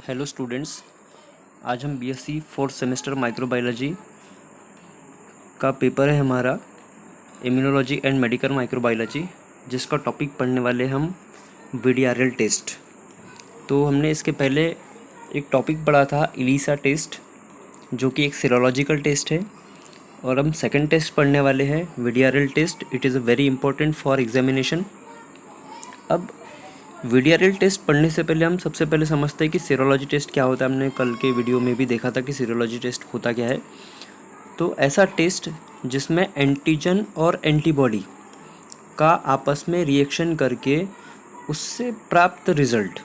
Hello students. आज हम BSc fourth semester microbiology का पेपर है हमारा, इम्यूनोलॉजी एंड मेडिकल माइक्रोबायोलॉजी, जिसका टॉपिक पढ़ने वाले हम वीडीआरएल टेस्ट। तो हमने इसके पहले एक टॉपिक पढ़ा था इलीसा टेस्ट, जो कि एक सीरोलॉजिकल टेस्ट है, और हम सेकंड टेस्ट पढ़ने वाले हैं VDRL test. It is very important for examination. अब वीडीआरएल टेस्ट पढ़ने से पहले हम सबसे पहले समझते हैं कि सीरोलॉजी टेस्ट क्या होता है। हमने कल के वीडियो में भी देखा था कि सीरोलॉजी टेस्ट होता क्या है। तो ऐसा टेस्ट जिसमें एंटीजन और एंटीबॉडी का आपस में रिएक्शन करके उससे प्राप्त रिजल्ट,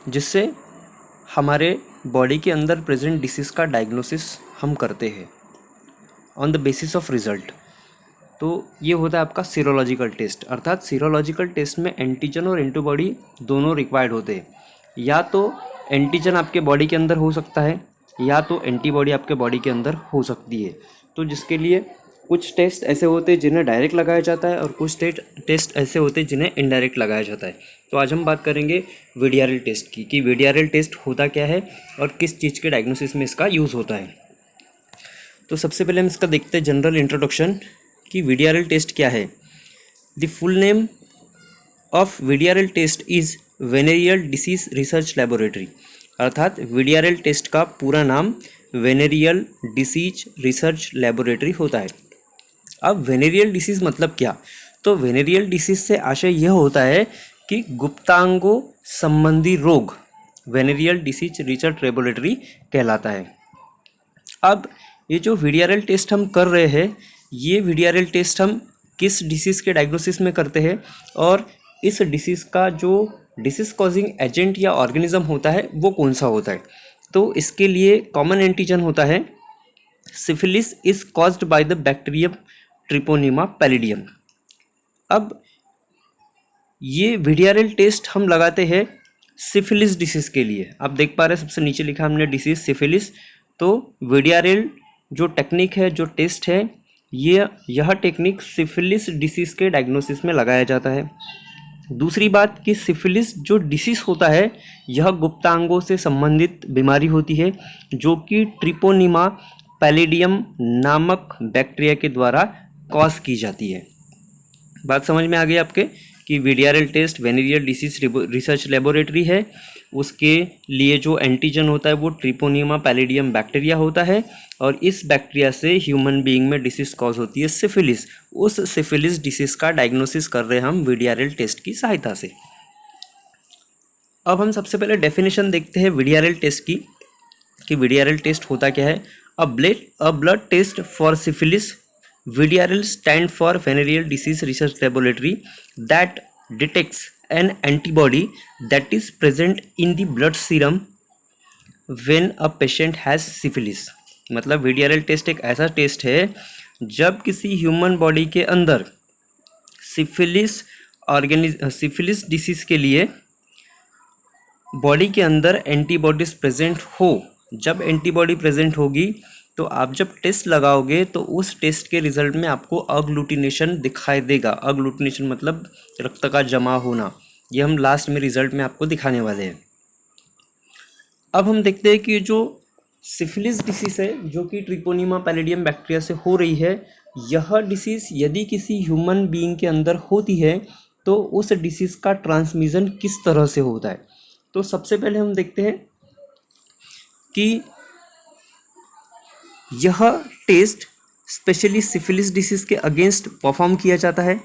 जिससे हमारे बॉडी के अंदर प्रेजेंट डिसीज़ का डायग्नोसिस हम करते हैं on the basis of result. तो ये होता है आपका सीरोलॉजिकल टेस्ट। अर्थात सीरोलॉजिकल टेस्ट में एंटीजन और एंटीबॉडी दोनों रिक्वायर्ड होते हैं। या तो एंटीजन आपके बॉडी के अंदर हो सकता है, या तो एंटीबॉडी आपके बॉडी के अंदर हो सकती है। तो जिसके लिए कुछ टेस्ट ऐसे होते हैं जिन्हें डायरेक्ट लगाया जाता है, और कुछ टेस्ट ऐसे होते हैं जिन्हें इनडायरेक्ट लगाया जाता है। तो आज हम बात करेंगे वीडीआरएल टेस्ट की, कि वीडीआरएल टेस्ट होता क्या है और किस चीज़ के डायग्नोसिस में इसका यूज़ होता है। तो सबसे पहले हम इसका देखते हैं जनरल इंट्रोडक्शन कि वीडीआरएल टेस्ट क्या है। The full name of VDRL test is venereal disease research laboratory. अर्थात वीडीआरएल टेस्ट का पूरा नाम वेनेरियल डिसीज रिसर्च लैबोरेटरी होता है। अब वेनेरियल डिसीज मतलब क्या? तो वेनेरियल डिसीज से आशय यह होता है कि गुप्तांगों संबंधी रोग वेनेरियल डिसीज रिसर्च लैबोरेटरी कहलाता है। अब ये जो वीडीआरएल टेस्ट हम कर रहे हैं, ये वीडीआरएल टेस्ट हम किस डिसीज़ के डायग्नोसिस में करते हैं, और इस डिसीज़ का जो डिसीज़ कॉजिंग एजेंट या ऑर्गेनिज्म होता है वो कौन सा होता है। तो इसके लिए कॉमन एंटीजन होता है syphilis is caused by the bacterium treponema pallidum. अब ये वीडीआरएल टेस्ट हम लगाते हैं सिफिलिस डिसीज़ के लिए। आप देख पा रहे हैं सबसे नीचे लिखा हमने डिसीज़ सिफिलिस। तो वीडीआरएल जो टेक्निक है, जो टेस्ट है, यह टेक्निक सिफिलिस डिसीज़ के डायग्नोसिस में लगाया जाता है। दूसरी बात कि सिफिलिस जो डिसीज़ होता है यह गुप्तांगों से संबंधित बीमारी होती है, जो कि ट्रिपोनिमा पैलिडियम नामक बैक्टीरिया के द्वारा कॉज की जाती है। बात समझ में आ गई आपके कि VDRL test venereal disease research laboratory है। उसके लिए जो एंटीजन होता है वो ट्रिपोनिमा पैलिडियम बैक्टीरिया होता है, और इस बैक्टीरिया से ह्यूमन बीइंग में डिसीज कॉज होती है सिफिलिस। उस सिफिलिस डिसीज का डायग्नोसिस कर रहे हैं हम वीडीआरएल टेस्ट की सहायता से। अब हम सबसे पहले डेफिनेशन देखते हैं वीडीआरएल टेस्ट की, कि वीडीआरएल टेस्ट होता क्या है। A blood test for syphilis, VDRL stand for Venereal Disease Research Laboratory that detects an antibody that is present in the blood serum when a patient has syphilis। मतलब VDRL test एक ऐसा test है जब किसी human body के अंदर syphilis disease के लिए बॉडी के अंदर एंटीबॉडीज प्रेजेंट हो। जब एंटीबॉडी प्रेजेंट होगी तो आप जब टेस्ट लगाओगे तो उस टेस्ट के रिजल्ट में आपको अग्लूटिनेशन दिखाई देगा। अग्लूटिनेशन मतलब रक्त का जमा होना। ये हम लास्ट में रिजल्ट में आपको दिखाने वाले हैं। अब हम देखते हैं कि जो सिफिलिस डिसीज़ है, जो कि ट्रिपोनिमा पैलिडियम बैक्टीरिया से हो रही है, यह डिसीज़ यदि किसी ह्यूमन बीइंग के अंदर होती है तो उस डिसीज़ का ट्रांसमिशन किस तरह से होता है। तो सबसे पहले हम देखते हैं कि यह टेस्ट स्पेशली सिफिलिस डिसीज़ के अगेंस्ट परफॉर्म किया जाता है।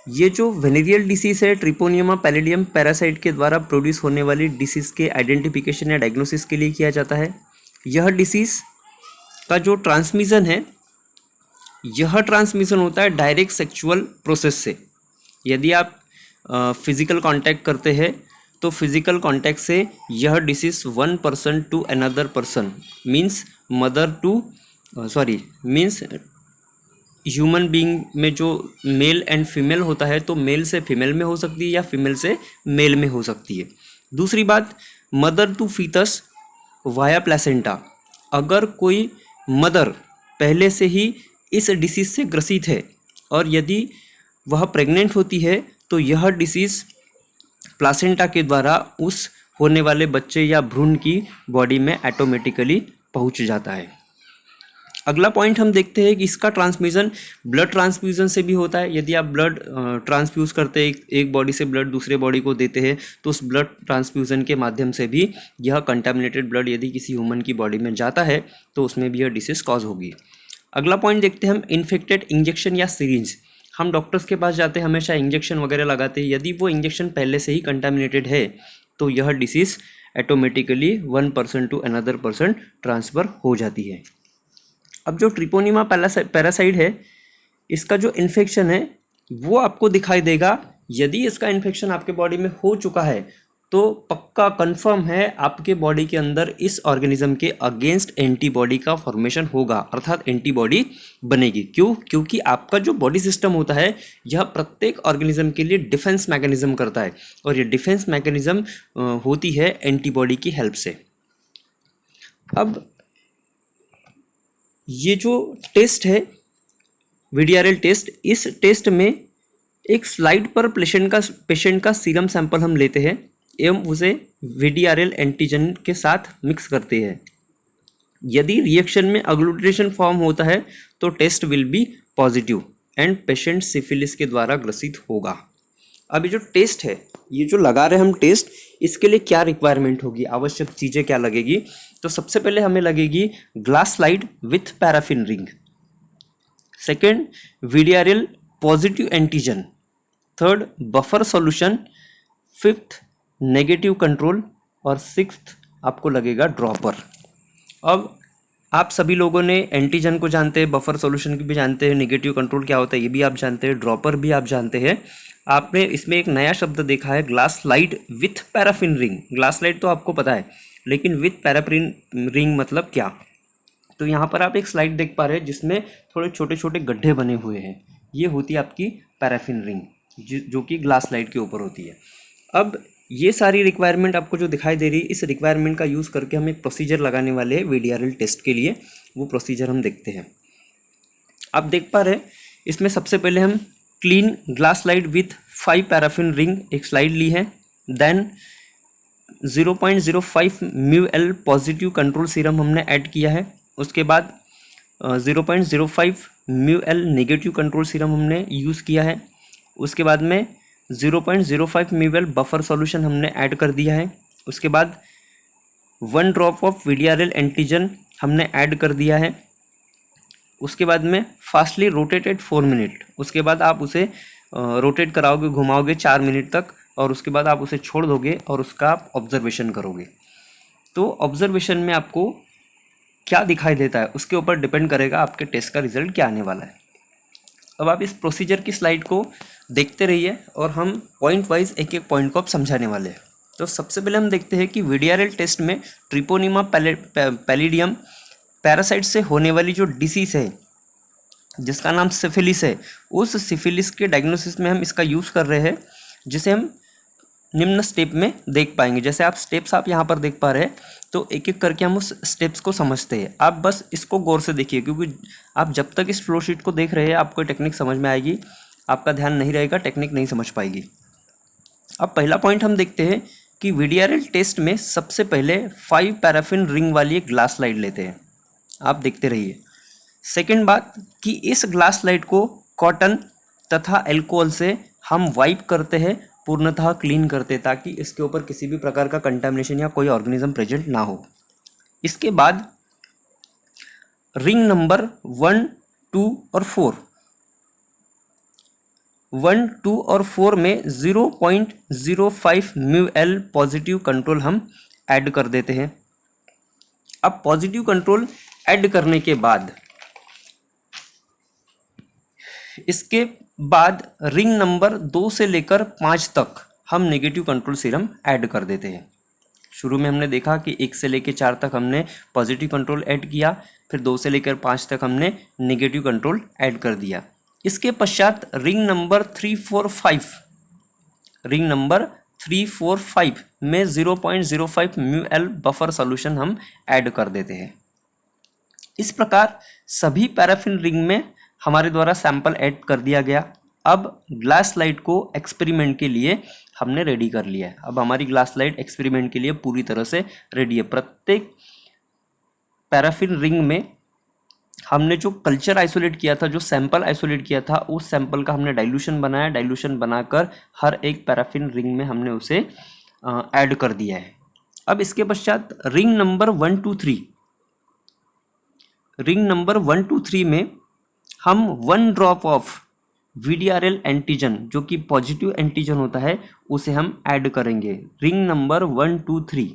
ये जो वेनेरियल डिसीज़ है ट्रिपोनिमा पैलिडियम पैरासाइट के द्वारा प्रोड्यूस होने वाली डिसीज़ के आइडेंटिफिकेशन या डायग्नोसिस के लिए किया जाता है। यह डिसीज़ का जो ट्रांसमिशन है, यह ट्रांसमिशन होता है डायरेक्ट सेक्सुअल प्रोसेस से। यदि आप फिजिकल कांटेक्ट करते हैं तो फिजिकल कांटेक्ट से यह disease one person to another person means human being में जो मेल एंड फीमेल होता है, तो मेल से फीमेल में हो सकती है या फीमेल से मेल में हो सकती है। दूसरी बात, mother to foetus via placenta. अगर कोई मदर पहले से ही इस डिसीज़ से ग्रसित है और यदि वह प्रेग्नेंट होती है तो यह डिसीज़ प्लासेंटा के द्वारा उस होने वाले बच्चे या भ्रूण की बॉडी में ऑटोमेटिकली पहुंच जाता है। अगला पॉइंट हम देखते हैं कि इसका ट्रांसमिशन ब्लड ट्रांसफ्यूजन से भी होता है। यदि आप ब्लड ट्रांसफ्यूज करते हैं, एक बॉडी से ब्लड दूसरे बॉडी को देते हैं, तो उस ब्लड ट्रांसफ्यूजन के माध्यम से भी यह कंटामिनेटेड ब्लड यदि किसी ह्यूमन की बॉडी में जाता है तो उसमें भी यह डिसीज कॉज होगी। अगला पॉइंट देखते हैं हम, इन्फेक्टेड इंजेक्शन या सिरिंज। हम डॉक्टर्स के पास जाते हैं, हमेशा इंजेक्शन वगैरह लगाते हैं। यदि वो इंजेक्शन पहले से ही कंटामिनेटेड है तो यह disease automatically one person to another person transfer हो जाती है। अब जो ट्रिपोनिमा पैरासाइट है, इसका जो इन्फेक्शन है वो आपको दिखाई देगा। यदि इसका इन्फेक्शन आपके बॉडी में हो चुका है तो पक्का कंफर्म है आपके बॉडी के अंदर इस ऑर्गेनिज्म के अगेंस्ट एंटीबॉडी का फॉर्मेशन होगा, अर्थात एंटीबॉडी बनेगी। क्यों? क्योंकि आपका जो बॉडी सिस्टम होता है यह प्रत्येक ऑर्गेनिज्म के लिए डिफेंस मैकेनिज्म करता है, और ये डिफेंस मैकेनिज्म होती है एंटीबॉडी की हेल्प से। अब ये जो टेस्ट है वीडीआरएल टेस्ट, इस टेस्ट में एक स्लाइड पर पेशेंट का सीरम सैंपल हम लेते हैं एवं उसे वीडीआरएल एंटीजन के साथ मिक्स करते हैं। यदि रिएक्शन में अग्लूटिनेशन फॉर्म होता है तो test will be positive and patient syphilis के द्वारा ग्रसित होगा। अब ये जो टेस्ट है, ये जो लगा रहे हम टेस्ट, इसके लिए क्या रिक्वायरमेंट होगी, आवश्यक चीज़ें क्या लगेगी? तो सबसे पहले हमें लगेगी glass slide with paraffin ring, second VDRL positive antigen, third buffer solution, fifth negative control और सिक्स्थ आपको लगेगा ड्रॉपर। अब आप सभी लोगों ने एंटीजन को जानते हैं, बफर सॉल्यूशन को भी जानते हैं, नेगेटिव कंट्रोल क्या होता है ये भी आप जानते हैं, ड्रॉपर भी आप जानते हैं। आपने इसमें एक नया शब्द देखा है, glass slide with paraffin ring. Glass slide तो आपको पता है, लेकिन विथ पैराफिन रिंग मतलब क्या? तो यहाँ पर आप एक स्लाइड देख पा रहे हैं जिसमें थोड़े छोटे छोटे गड्ढे बने हुए हैं, ये होती है आपकी पैराफिन रिंग जो कि ग्लास स्लाइड के ऊपर होती है। अब ये सारी रिक्वायरमेंट आपको जो दिखाई दे रही है, इस रिक्वायरमेंट का यूज़ करके हम एक प्रोसीजर लगाने वाले हैं वीडीआरएल टेस्ट के लिए। वो प्रोसीजर हम देखते हैं। आप देख पा रहे हैं इसमें सबसे पहले हम clean glass slide with 5 paraffin ring एक स्लाइड ली है, then 0.05 μl positive control serum हमने ऐड किया है, उसके बाद 0.05 μl नेगेटिव कंट्रोल सीरम हमने यूज़ किया है, उसके बाद में 0.05 ml बफर सॉल्यूशन हमने ऐड कर दिया है, उसके बाद 1 ड्रॉप ऑफ वीडीआरएल एंटीजन हमने ऐड कर दिया है, उसके बाद में फास्टली रोटेटेड 4 मिनट, उसके बाद आप उसे रोटेट कराओगे, घुमाओगे 4 मिनट तक, और उसके बाद आप उसे छोड़ दोगे और उसका आप ऑब्जर्वेशन करोगे। तो ऑब्जर्वेशन में आपको क्या दिखाई देता है उसके ऊपर डिपेंड करेगा आपके टेस्ट का रिजल्ट क्या आने वाला है। अब आप इस प्रोसीजर की स्लाइड को देखते रहिए और हम पॉइंट वाइज एक एक पॉइंट को आप समझाने वाले हैं। तो सबसे पहले हम देखते हैं कि वीडीआरएल टेस्ट में ट्रिपोनिमा पैलिडियम पैरासाइट से होने वाली जो डिसीज़ है जिसका नाम सिफिलिस है, उस सिफिलिस के डायग्नोसिस में हम इसका यूज़ कर रहे हैं, जिसे हम निम्न स्टेप में देख पाएंगे। जैसे आप स्टेप्स आप यहाँ पर देख पा रहे हैं, तो एक एक करके हम उस स्टेप्स को समझते हैं। आप बस इसको गौर से देखिए, क्योंकि आप जब तक इस फ्लो शीट को देख रहे हैं आपको टेक्निक समझ में आएगी, आपका ध्यान नहीं रहेगा, टेक्निक नहीं समझ पाएगी। अब पहला पॉइंट हम देखते हैं कि वीडीआरएल टेस्ट में सबसे पहले 5 पैराफिन रिंग वाली एक ग्लास स्लाइड लेते हैं, आप देखते रहिए। सेकेंड बात कि इस ग्लास स्लाइड को कॉटन तथा अल्कोहल से हम वाइप करते हैं, पूर्णतः क्लीन करते, ताकि इसके ऊपर किसी भी प्रकार का कंटामिनेशन या कोई ऑर्गेनिज्म प्रेजेंट ना हो। इसके बाद रिंग नंबर 1, 2 और 4, 1, 2 और 4 में 0.05 μl पॉजिटिव कंट्रोल हम ऐड कर देते हैं। अब पॉजिटिव कंट्रोल ऐड करने के बाद इसके बाद रिंग नंबर 2 से लेकर 5 तक हम नेगेटिव कंट्रोल सीरम ऐड कर देते हैं। शुरू में हमने देखा कि 1 से लेकर 4 तक हमने पॉजिटिव कंट्रोल ऐड किया, फिर 2 से लेकर 5 तक हमने नेगेटिव कंट्रोल ऐड कर दिया। इसके पश्चात रिंग नंबर 3, 4, 5 रिंग नंबर 3, 4, 5 में 0.05 μl बफर सॉल्यूशन हम ऐड कर देते हैं। इस प्रकार सभी पैराफिन रिंग में हमारे द्वारा सैंपल ऐड कर दिया गया। अब ग्लास स्लाइड को एक्सपेरिमेंट के लिए हमने रेडी कर लिया है। अब हमारी ग्लास स्लाइड एक्सपेरिमेंट के लिए पूरी तरह से रेडी है। प्रत्येक पैराफिन रिंग में हमने जो कल्चर आइसोलेट किया था, जो सैंपल आइसोलेट किया था, उस सैंपल का हमने डाइल्यूशन बनाया। डाइल्यूशन बनाकर हर एक पैराफिन रिंग में हमने उसे ऐड कर दिया है। अब इसके पश्चात रिंग नंबर 1 2 3 में हम 1 ड्रॉप ऑफ VDRL एंटीजन, जो कि पॉजिटिव एंटीजन होता है, उसे हम ऐड करेंगे रिंग नंबर 1 2 3।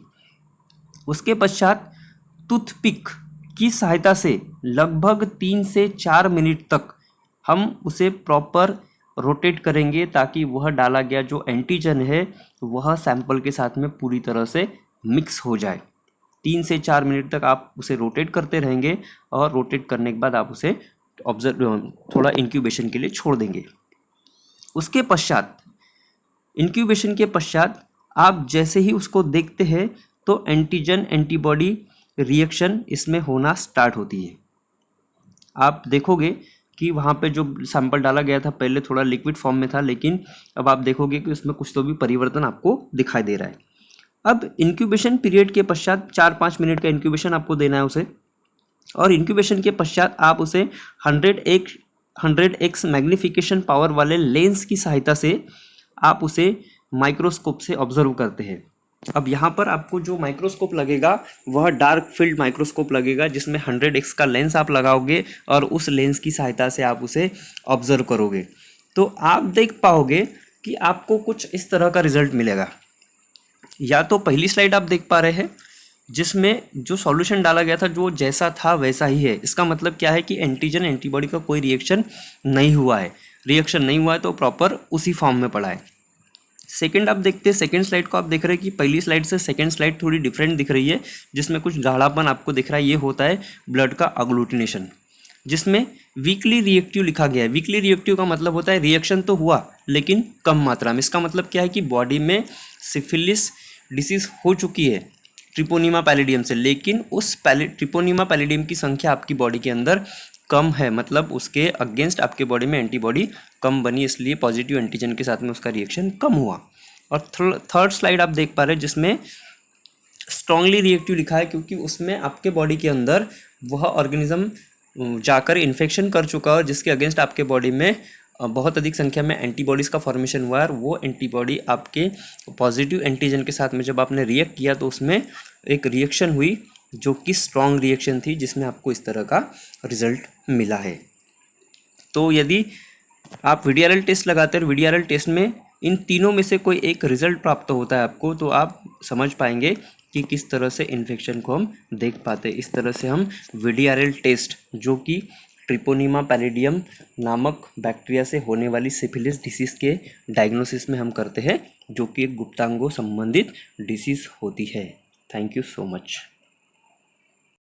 उसके पश्चात टूथपिक की सहायता से लगभग 3 से 4 मिनट तक हम उसे प्रॉपर रोटेट करेंगे ताकि वह डाला गया जो एंटीजन है वह सैंपल के साथ में पूरी तरह से मिक्स हो जाए। 3 से 4 मिनट तक आप उसे रोटेट करते रहेंगे और रोटेट करने के बाद आप उसे थोड़ा इंक्यूबेशन के लिए छोड़ देंगे। उसके पश्चात इंक्यूबेशन के पश्चात आप जैसे ही उसको देखते हैं तो एंटीजन एंटीबॉडी रिएक्शन इसमें होना स्टार्ट होती है। आप देखोगे कि वहाँ पे जो सैंपल डाला गया था पहले थोड़ा लिक्विड फॉर्म में था, लेकिन अब आप देखोगे कि उसमें कुछ तो भी परिवर्तन आपको दिखाई दे रहा है। अब इंक्यूबेशन पीरियड के पश्चात 4-5 मिनट का इंक्यूबेशन आपको देना है उसे, और इंक्यूबेशन के पश्चात आप उसे 100x मैग्नीफिकेशन पावर वाले लेंस की सहायता से आप उसे माइक्रोस्कोप से ऑब्जर्व करते हैं। अब यहाँ पर आपको जो माइक्रोस्कोप लगेगा वह डार्क फील्ड माइक्रोस्कोप लगेगा, जिसमें 100x का लेंस आप लगाओगे और उस लेंस की सहायता से आप उसे ऑब्जर्व करोगे। तो आप देख पाओगे कि आपको कुछ इस तरह का रिजल्ट मिलेगा। या तो पहली स्लाइड आप देख पा रहे हैं जिसमें जो सॉल्यूशन डाला गया था जो जैसा था वैसा ही है। इसका मतलब क्या है कि एंटीजन एंटीबॉडी का कोई रिएक्शन नहीं हुआ है। रिएक्शन नहीं हुआ है तो प्रॉपर उसी फॉर्म में पड़ा है। सेकंड आप देखते हैं, सेकंड स्लाइड को आप देख रहे हैं कि पहली स्लाइड से सेकंड स्लाइड थोड़ी डिफरेंट दिख रही है, जिसमें कुछ गाढ़ापन आपको दिख रहा है। ये होता है ब्लड का अग्लूटिनेशन, जिसमें वीकली रिएक्टिव लिखा गया है। वीकली रिएक्टिव का मतलब होता है रिएक्शन तो हुआ लेकिन कम मात्रा में। इसका मतलब क्या है कि बॉडी में सिफिलिस डिसीज हो चुकी है ट्रिपोनीमा पैलिडियम से, लेकिन उस ट्रिपोनीमा पैलिडियम की संख्या आपकी बॉडी के अंदर कम है, मतलब उसके अगेंस्ट आपके बॉडी में एंटीबॉडी कम बनी, इसलिए पॉजिटिव एंटीजन के साथ में उसका रिएक्शन कम हुआ। और थर्ड स्लाइड आप देख पा रहे हैं जिसमें स्ट्रांगली रिएक्टिव लिखा है, क्योंकि उसमें आपके बॉडी के अंदर वह ऑर्गेनिज्म जाकर इन्फेक्शन कर चुका है जिसके अगेंस्ट आपके बॉडी में बहुत अधिक संख्या में एंटीबॉडीज़ का फॉर्मेशन हुआ है। और वो एंटीबॉडी आपके पॉजिटिव एंटीजन के साथ में जब आपने रिएक्ट किया तो उसमें एक रिएक्शन हुई जो कि स्ट्रॉन्ग रिएक्शन थी, जिसमें आपको इस तरह का रिजल्ट मिला है। तो यदि आप VDRL टेस्ट लगाते हैं और VDRL टेस्ट में इन तीनों में से कोई एक रिजल्ट प्राप्त होता है आपको, तो आप समझ पाएंगे कि किस तरह से इन्फेक्शन को हम देख पाते हैं। इस तरह से हम VDRL टेस्ट, जो कि ट्रिपोनीमा पैलिडियम नामक बैक्टीरिया से होने वाली सिफिलिस डिसीज़ के डायग्नोसिस में हम करते हैं, जो कि एक गुप्तांगों संबंधित डिसीज़ होती है। Thank you so much.